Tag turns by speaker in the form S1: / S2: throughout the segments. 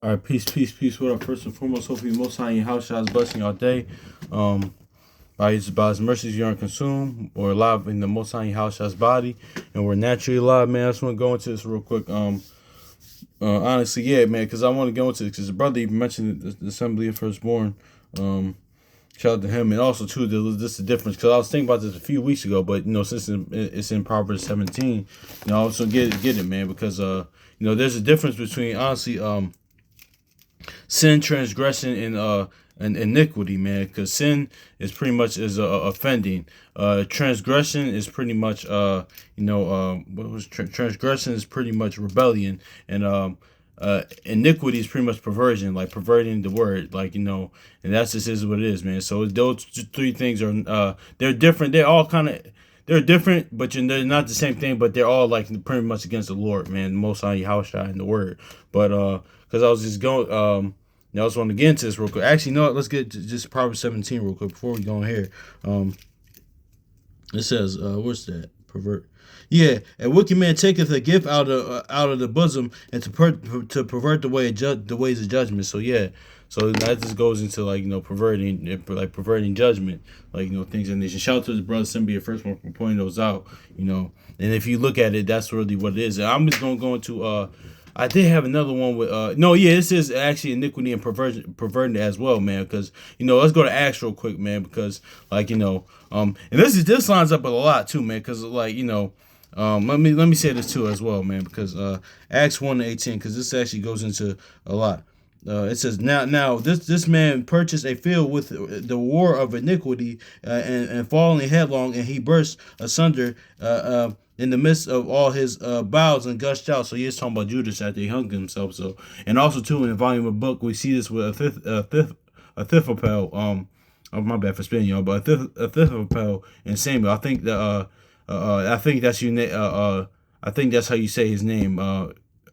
S1: All right, peace, peace, peace. What up? First and foremost, hopefully, most high in your house shall blessing all day. Um, by his mercies you aren't consumed, or alive in the most high in your house shall's body, and we're naturally alive, man. I just want to go into this real quick. Honestly, yeah, man, because I want to go into this because the brother even mentioned the assembly of firstborn. Um, Shout out to him, and also too, this is the difference because I was thinking about this a few weeks ago, but since it's in Proverbs 17, I also get it, man, because there's a difference between honestly sin, transgression, and iniquity, man. Because sin is pretty much offending. Transgression is pretty much transgression is pretty much rebellion, and iniquity is pretty much perversion, like perverting the word, and that's just is what it is, man. So those three things are they're different. They're all kind of they're different, but they're not the same thing. But they're all like pretty much against the Lord, man. Most High House in the word, but because I was just going I just want to get into this real quick. Actually, you know what? Let's get to just Proverbs 17 real quick before we go in here. It says, what's that? Pervert. Yeah, a wicked man taketh a gift out of the bosom, and to pervert the ways of judgment. So yeah, so that just goes into perverting judgment, things in this. And shout out to the brother Simbi, the first one for pointing those out. And if you look at it, that's really what it is. And I'm just gonna go into I did have another one with no, yeah, this is actually iniquity and perverting as well, man. Because let's go to Acts real quick, man. Because and this lines up with a lot too, man. Because let me say this too as well, man. Because Acts 1:18, because this actually goes into a lot. It says now this man purchased a field with the war of iniquity and falling headlong, and he burst asunder in the midst of all his bowels and gushed out. So he's talking about Judas after he hung himself. So, and also too in the volume of the book we see this with Ahithophel. Oh, my bad for spinning y'all, but Ahithophel and Samuel. I think I think that's you. I think that's how you say his name.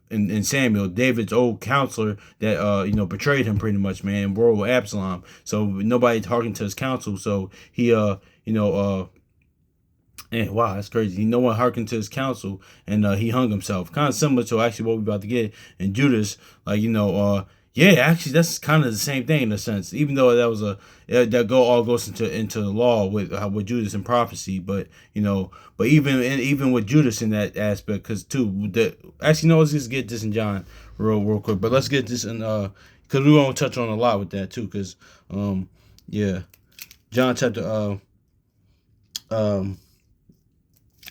S1: In Samuel, David's old counselor that betrayed him pretty much, man, royal Absalom. So nobody talking to his counsel. So he and wow, that's crazy. No one hearkened to his counsel, and he hung himself. Kind of similar to actually what we're about to get. And Judas, yeah, actually, that's kind of the same thing in a sense. Even though that was all goes into the law with Judas and prophecy, but but even with Judas in that aspect, because actually no, let's just get this in John real quick. But let's get this in because we're gonna touch on a lot with that too, because yeah, John chapter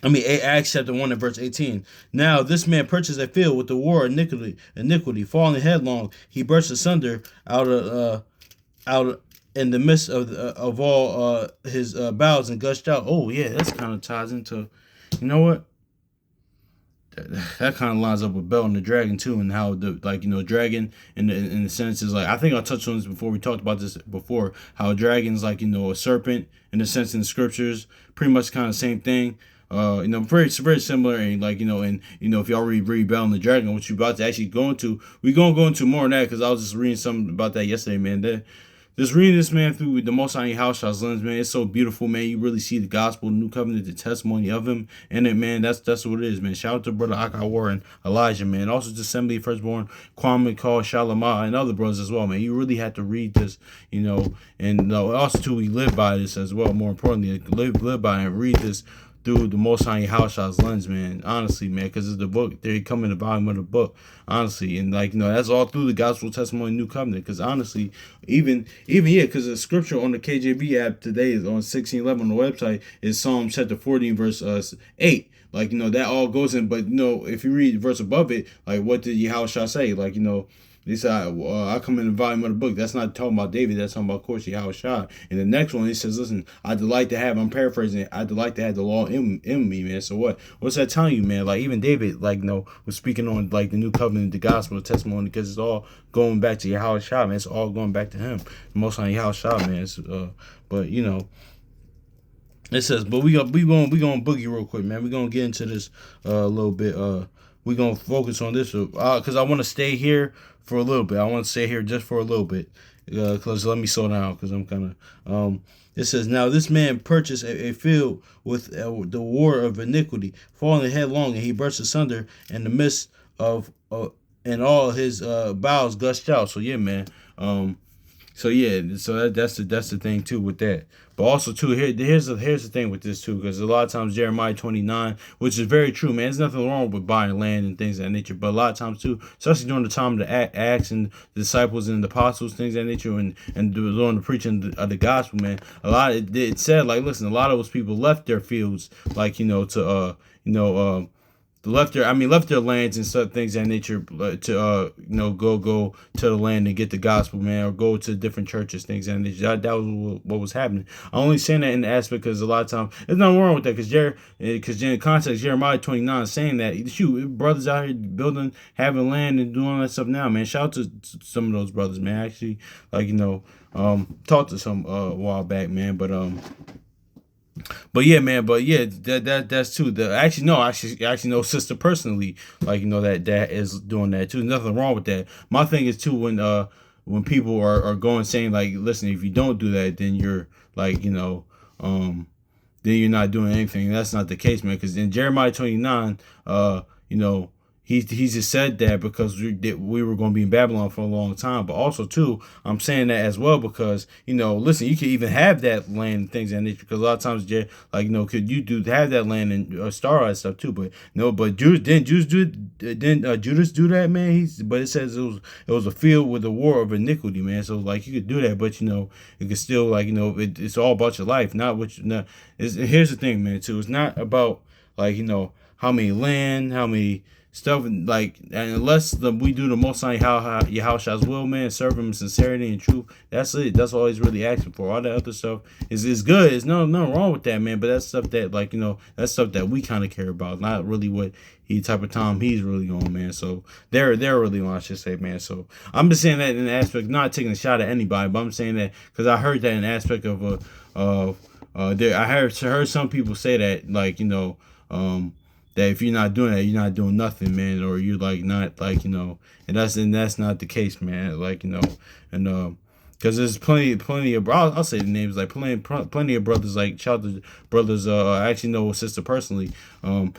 S1: Acts chapter 1 and verse 18. Now this man purchased a field with the war of iniquity, falling headlong, he burst asunder out in the midst of all his bowels and gushed out. Oh yeah, that's kind of ties into, you know what? That kind of lines up with Bell and the Dragon too, and how the dragon in the sense is like, I think I touched on this before. We talked about this before. How a dragon's a serpent in the sense in the scriptures, pretty much kind of same thing. Very very similar, and if y'all read Bell and the Dragon, which you about to actually go into, we gonna go into more on that because I was just reading something about that yesterday, man. Just reading this, man, through the Most High House Shot's lens, man, it's so beautiful, man. You really see the gospel, the new covenant, the testimony of him in it, man. That's what it is, man. Shout out to brother Akawar and Elijah, man. Also to Assembly Firstborn, Kwame Call, Shalama, and other brothers as well, man. You really have to read this, and also too, we live by this as well. More importantly, live by and read this through the Most High House Shot's lens, man. Honestly, man, because it's the book. They come in the volume of the book, honestly, and that's all through the gospel testimony, new covenant. Because honestly, even yeah, because the scripture on the KJV app today is on 1611 on the website is Psalm chapter 14 verse 8. That all goes in, but if you read the verse above it, what did Yahushua say? They said, I come in the volume of the book. That's not talking about David. That's talking about, of course, Yahushua. And the next one, he says, listen, I delight to have, I'm paraphrasing it, I delight to have the law in me, man. So what? What's that telling you, man? Even David, was speaking on, the new covenant, the gospel, the testimony, because it's all going back to Yahushua, man. It's all going back to him. Most on Yahushua, man. But, it says, but we gonna boogie real quick, man. We gonna get into this a little bit. We gonna focus on this because I want to stay here for a little bit. I want to stay here just for a little bit. Cause let me slow down because I'm kind of. It says, now this man purchased a field with the war of iniquity, falling headlong, and he burst asunder in the midst of and all his bowels gushed out. So yeah, man. So yeah, so that's the thing too with that. But also too, here's the thing with this too, because a lot of times Jeremiah 29, which is very true, man. There's nothing wrong with buying land and things of that nature. But a lot of times too, especially during the time of the Acts and the disciples and the apostles, things of that nature, and during the preaching of the gospel, man. A lot it said like, listen, a lot of those people left their fields, like to left their lands and stuff, things of that nature, to go to the land and get the gospel, man, or go to different churches, things of that nature. That was what was happening. I'm only saying that in the aspect because a lot of times there's nothing wrong with that, because in context Jeremiah 29 is saying that, shoot, brothers out here building, having land and doing all that stuff now, man. Shout out to some of those brothers, man. Actually, talked to some a while back, man, but yeah, man. But yeah, that's too. Actually know sister personally, that is doing that too. Nothing wrong with that. My thing is too, when people are going saying like, listen, if you don't do that, then you're then you're not doing anything. That's not the case, man. Because in Jeremiah 29, you know, he just said that because we were going to be in Babylon for a long time. But also too, I'm saying that as well because listen, you can even have that land and things and nature, because a lot of times, could you do have that land and star all that stuff too? But no, but Judas do that, man? But it says it was a field with a war of iniquity, man. So like you could do that, but it could still it's all about your life, not what you. Not, here's the thing, man. Too, it's not about how many land, how many stuff, and unless we do the most high Yahushua's will, man, serve him in sincerity and truth. That's it. That's all he's really asking for. All that other stuff is good. There's nothing wrong with that, man. But that's stuff that that's stuff that we kind of care about, not really what he type of time he's really on, man. So they're really on, I should say, man. So I'm just saying that in the aspect, not taking a shot at anybody, but I'm saying that because I heard that in the aspect I heard some people say that that if you're not doing that, you're not doing nothing, man, or you're not and that's not the case, man. And because there's plenty of I'll say the names, plenty of brothers, shout out to brothers. I actually know a sister personally.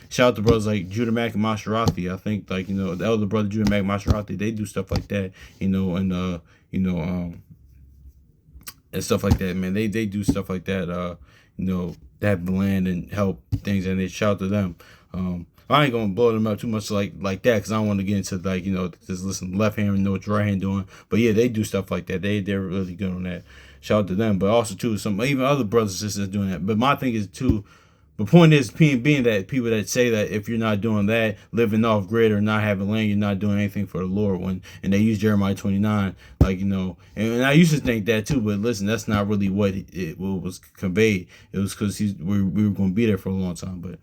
S1: Shout out to brothers like Judah Mack and Masharathi. I think the elder brother Judah Mack and Masharathi, they do stuff like that, and stuff like that, man. They do stuff like that, they have the land and help things, and they shout to them. I ain't gonna blow them up too much like that, because I don't want to get into just listen left hand and know what your right hand doing. But yeah, they do stuff like that. They're really good on that. Shout out to them. But also too, some even other brothers and sisters doing that. But my thing is too. The point is being that people that say that if you're not doing that, living off grid or not having land, you're not doing anything for the Lord. And they use Jeremiah 29, and I used to think that too. But listen, that's not really what was conveyed. It was because we were going to be there for a long time. But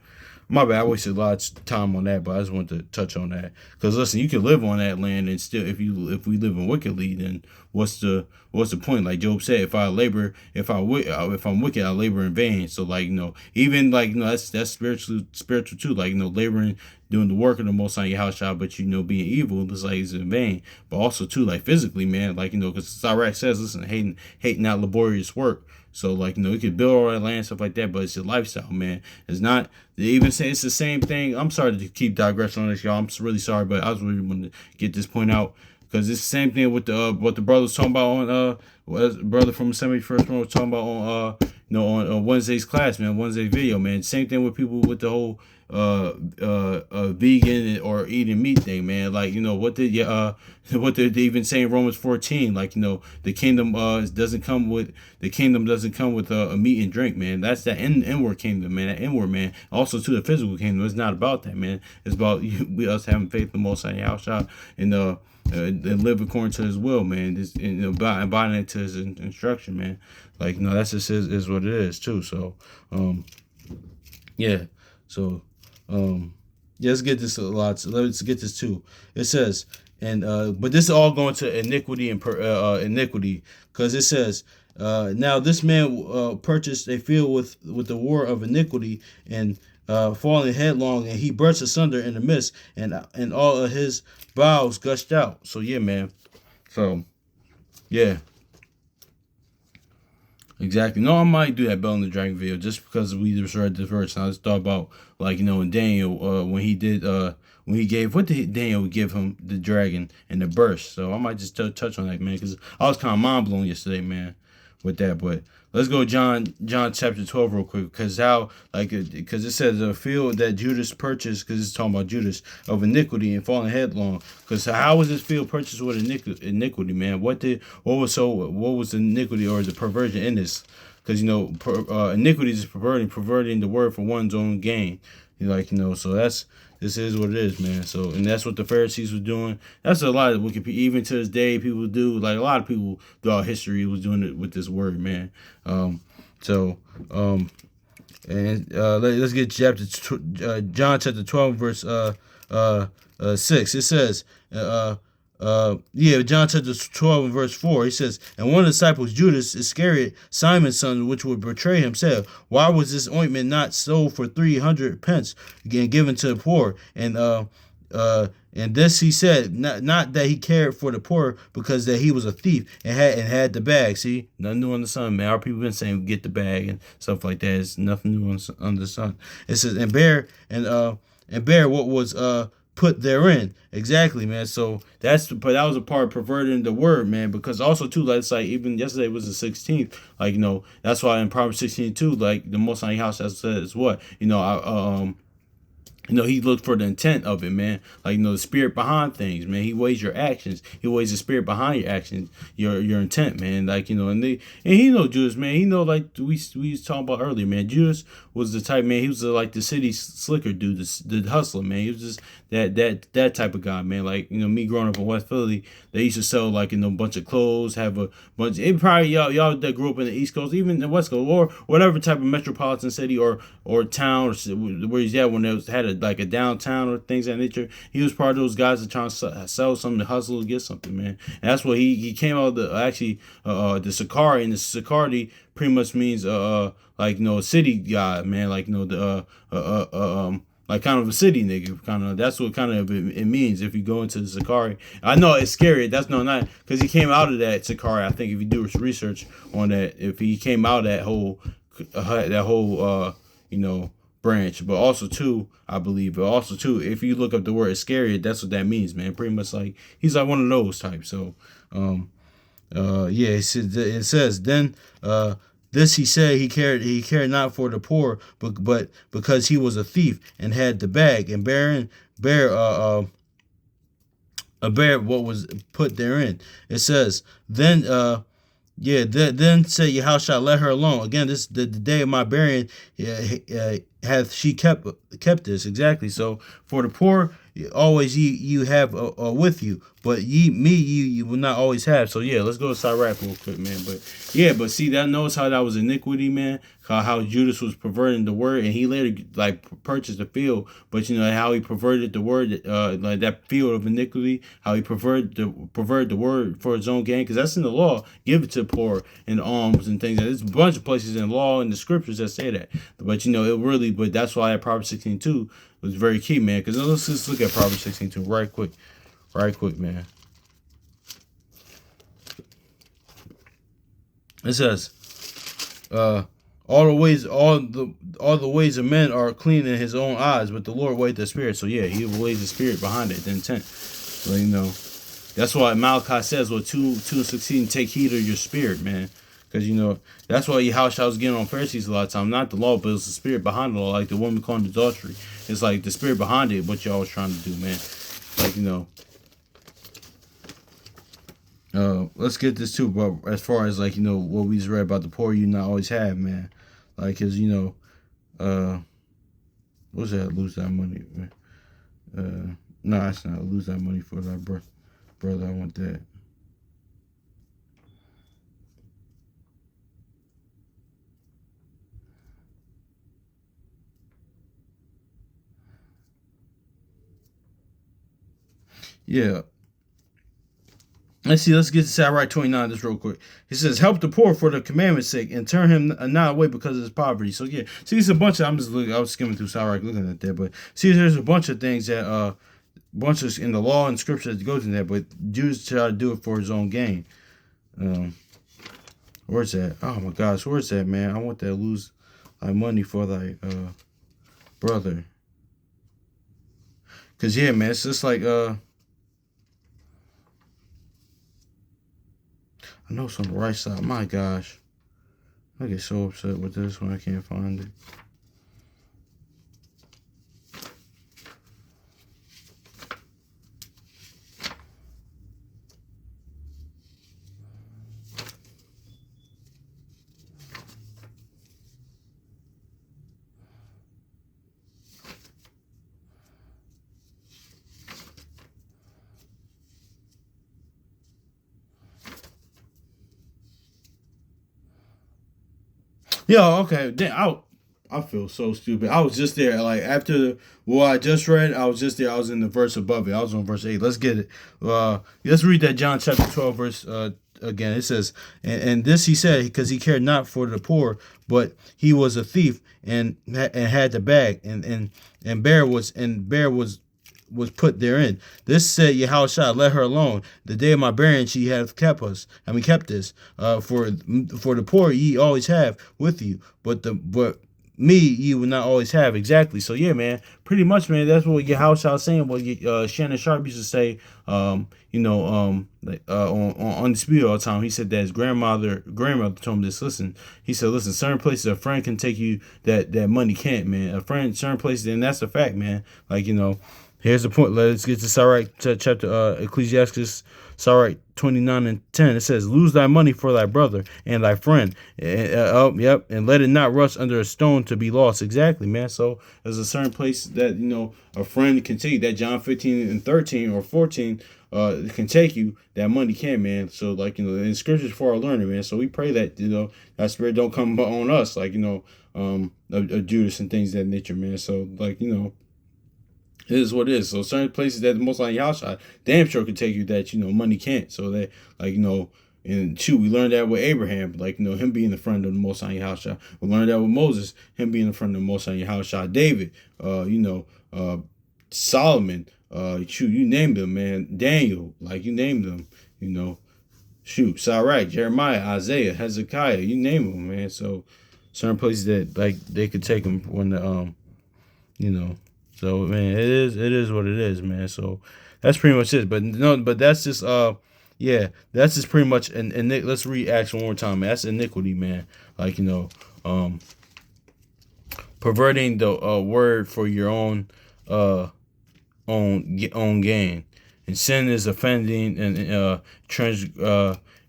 S1: my bad, I wasted a lot of time on that, but I just wanted to touch on that. Because listen, you can live on that land and still, if we live in wickedly, then what's the point? Like Job said, if I'm wicked, I labor in vain. So even that's spiritual too. Laboring, doing the work of the Most High Yahushua, but being evil is in vain. But also too, physically, man, because Sirach says, listen, hate not laborious work. So you could build all that land, stuff like that, but it's your lifestyle, man. It's not. They even say it's the same thing. I'm sorry to keep digressing on this, y'all. I'm really sorry, but I was really wanting to get this point out, because it's the same thing with what the brother was talking about on brother from the 71st one was talking about on Wednesday's class, man, Wednesday's video, man. Same thing with people with the whole vegan or eating meat thing, man. What did they even say in Romans 14? The kingdom doesn't come with a meat and drink, man. That's that inward kingdom, man. That inward, man. Also to the physical kingdom. It's not about that, man. It's about us having faith in the Most High Yahushua and live according to His will, man. Abiding it to His instruction, man. That's just is what it is too. So, yeah. So, let's get this let's get this too. It says, but this is all going to iniquity and iniquity, because it says, now this man purchased a field with the war of iniquity, and falling headlong, and he burst asunder in the midst, and all of his bowels gushed out. So yeah, man. So yeah. Exactly. No, I might do that Bell and the Dragon video just because we just read this verse. And I just thought about in Daniel when he did when he gave, what did Daniel give him, the dragon and the burst. So I might just touch on that, man, because I was kind of mind blown yesterday, man, with that. But let's go John chapter 12 real quick, because how, like, because it says a field that Judas purchased, because it's talking about Judas, of iniquity and falling headlong. Because how was this field purchased with iniquity, man? What was the iniquity or the perversion in this? Because iniquity is perverting the word for one's own gain. So this is what it is, man. So, and that's what the Pharisees were doing. That's a lot of Wikipedia. Even to this day, people do. Like, a lot of people throughout history was doing it with this word, man. Let's get John chapter 12, verse 6. It says, John chapter 12 and verse 4, he says, and one of the disciples, Judas Iscariot, Simon's son, which would betray him, said, why was this ointment not sold for 300 pence, again given to the poor? And this he said, not that he cared for the poor, because that he was a thief and had the bag. See, nothing new under the sun, man. Our people been saying get the bag and stuff like that. It's nothing new under the sun. It says, and bear what was put therein. Exactly, man. So that was a part of perverting the word, man. Because also too, like, it's like, even yesterday was the 16th. Like, that's why in Proverbs 16:2, like, the Most High House says what, he looked for the intent of it, man. Like, the spirit behind things, man. He weighs your actions. He weighs the spirit behind your actions, your intent, man. Like, and he Judas, man. He like we was talking about earlier, man. Judas was the type, man. He was like the city slicker dude, the hustler, man. He was just that type of guy, man. Like, me growing up in West Philly, they used to sell, like, a bunch of clothes, have a bunch. It probably y'all that grew up in the East Coast, even the West Coast, or whatever type of metropolitan city or town, or where he's at, when they had a downtown or things of that nature. He was part of those guys that trying to sell something, to hustle, to get something, man. And that's what he came out of the Sakari, and the Sakari pretty much means a city guy, man. Like, like kind of a city nigga, kind of. That's what kind of it means if you go into the Sakari. I know it's scary. That's not because he came out of that Sakari. I think if you do research on that, if he came out of that whole branch, but also too, I believe, but also too, if you look up the word Iscariot, that's what that means, man. Pretty much like he's like one of those types. So, it says then, this he said he cared not for the poor, but because he was a thief and had the bag, and bear what was put therein. It says then then said Yahushua, let her alone. Again, this the day of my burying, hath she kept this. Exactly. So for the poor, always you have with you, but you will not always have. So let's go to Sirach real quick, man. But see, that knows how that was iniquity, man. How Judas was perverting the word, and he later purchased the field. But how he perverted the word, like that field of iniquity. How he perverted the word for his own gain, because that's in the law. Give it to the poor in alms and things. There's a bunch of places in law and the scriptures that say that. But it really. But that's why Proverbs 16:2 was very key, man. Because let's just look at Proverbs 16:2 right quick, man. It says, all the ways of men are clean in his own eyes, but the Lord weighs the spirit. So he weighs the spirit behind it, the intent. So that's why Malachi says, well, 2:16, take heed of your spirit, man. Because, that's why Yahushua was getting on Pharisees a lot of time. Not the law, but it's the spirit behind the law. Like the woman calling adultery. It's like the spirit behind it, what y'all was trying to do, man. Like, let's get this too, bro. As far as, like, what we just read about the poor you not always have, man. Like, because, what's that? Lose that money, man. No, it's not. Lose that money for that brother. I want that. Yeah. Let's get to Sirach 29 this real quick. He says, help the poor for the commandment's sake, and turn him not away because of his poverty. So see, it's a bunch of, I was skimming through Sirach looking at that, but see, there's a bunch of things that bunches in the law and scripture that goes in there, but Jews try to do it for his own gain. Where's that? Oh my gosh, where's that, man? I want that lose money for thy brother. Cause yeah, man, it's just like I know it's on the right side. My gosh, I get so upset with this when I can't find it. Yeah, okay. Then I feel so stupid. I was just there, like after what I just read. I was just there. I was in the verse above it. I was on verse 8. Let's get it. Let's read that John chapter 12 verse again. It says, and this he said because he cared not for the poor, but he was a thief and had the bag and bear was put therein. This said Yahushua, let her alone. The day of my burying she hath kept this. For the poor ye always have with you, but me you will not always have. Exactly. So yeah, man, pretty much, man, that's what Yahushua was saying. What Shannon Sharp used to say, on Undisputed all the time. He said that his grandmother told him this. He said, listen, certain places a friend can take you that money can't, man. A friend, certain places, and that's a fact, man. Like, here's the point. Let's get to Sirach chapter Ecclesiastes, Sirach 29 and 10. It says, lose thy money for thy brother and thy friend. And let it not rust under a stone to be lost. Exactly, man. So there's a certain place that, a friend can take you. That John 15 and 13 or 14 can take you. That money can, man. So, like, in scriptures for our learning, man. So we pray that, that spirit don't come on us, like, of Judas and things of that nature, man. So, like, it is what it is. So certain places that the Most High Yahshua damn sure could take you that, money can't. So that, like, and shoot, we learned that with Abraham, like, him being the friend of the Most High Yahshua. We learned that with Moses, him being the friend of the Most High Yahshua. David, Solomon, shoot, you named them, man. Daniel, like, you named them, shoot, Sirach, Jeremiah, Isaiah, Hezekiah, you name them, man. So certain places that, like, they could take them when So, man, it is what it is, man. So that's pretty much it. But that's just that's just pretty much. And let's read Acts one more time, man. That's iniquity, man. Like, perverting the word for your own gain, and sin is offending, and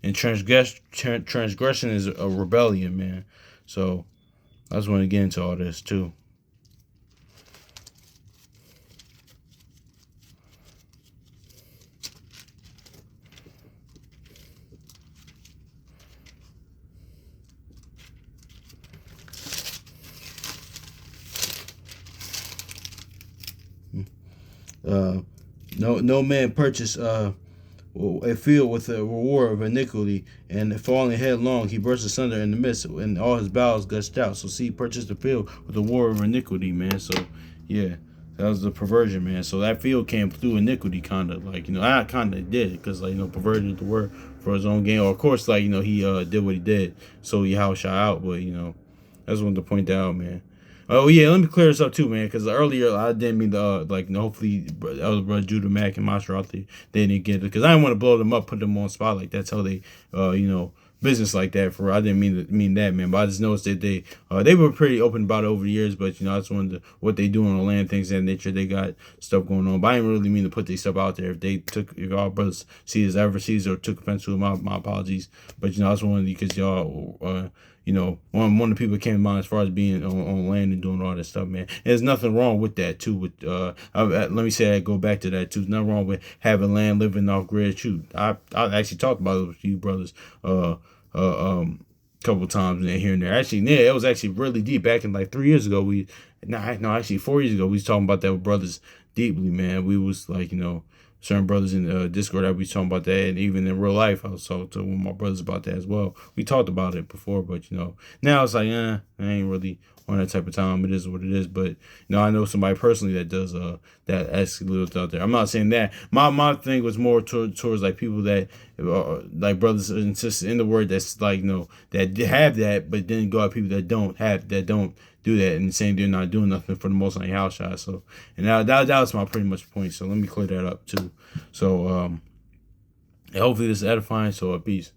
S1: transgression is a rebellion, man. So I just want to get into all this too. No man purchase a field with a reward of iniquity, and falling headlong, he burst asunder in the midst, and all his bowels gushed out. So see, purchased the field with a reward of iniquity, man. So yeah, that was the perversion, man. So that field came through iniquity, kind of like, I kind of did, because, like, perverted the word for his own gain. Or of course, like, he did what he did, so he house shot out. But I just wanted to point that out, man. Oh yeah, let me clear this up too, man. Because earlier I didn't mean to hopefully Elder Brother Judah Mack and Master out there, they didn't get it, because I didn't want to blow them up, put them on spot like that's how they business like that. For I didn't mean that, man. But I just noticed that they were pretty open about it over the years. But I just wanted what they do on the land, things of that nature. They got stuff going on. But I didn't really mean to put their stuff out there. If our brothers see this ever sees or took offense to it, my apologies. But I just wanted, because y'all one of the people that came to mind as far as being on land and doing all that stuff, man. And there's nothing wrong with that too. With let me say, I go back to that too. There's nothing wrong with having land, living off grid. Shoot, I actually talked about it with you brothers couple times here and there. Actually, yeah, it was actually really deep back in like 3 years ago. Actually 4 years ago, we was talking about that with brothers deeply, man. We was like, certain brothers in Discord that we talking about that, and even in real life, I was talking to one of my brothers about that as well. We talked about it before, but now it's like, I ain't really on that type of time. It is what it is. But I know somebody personally that does that actually lives out there. I'm not saying that. My thing was more towards like people that like brothers and sisters in the word that's like that have that, but then go out people that don't do that and saying they're not doing nothing for the most on house shot. So, and that was my pretty much point. So let me clear that up too. So, hopefully this is edifying. So, peace.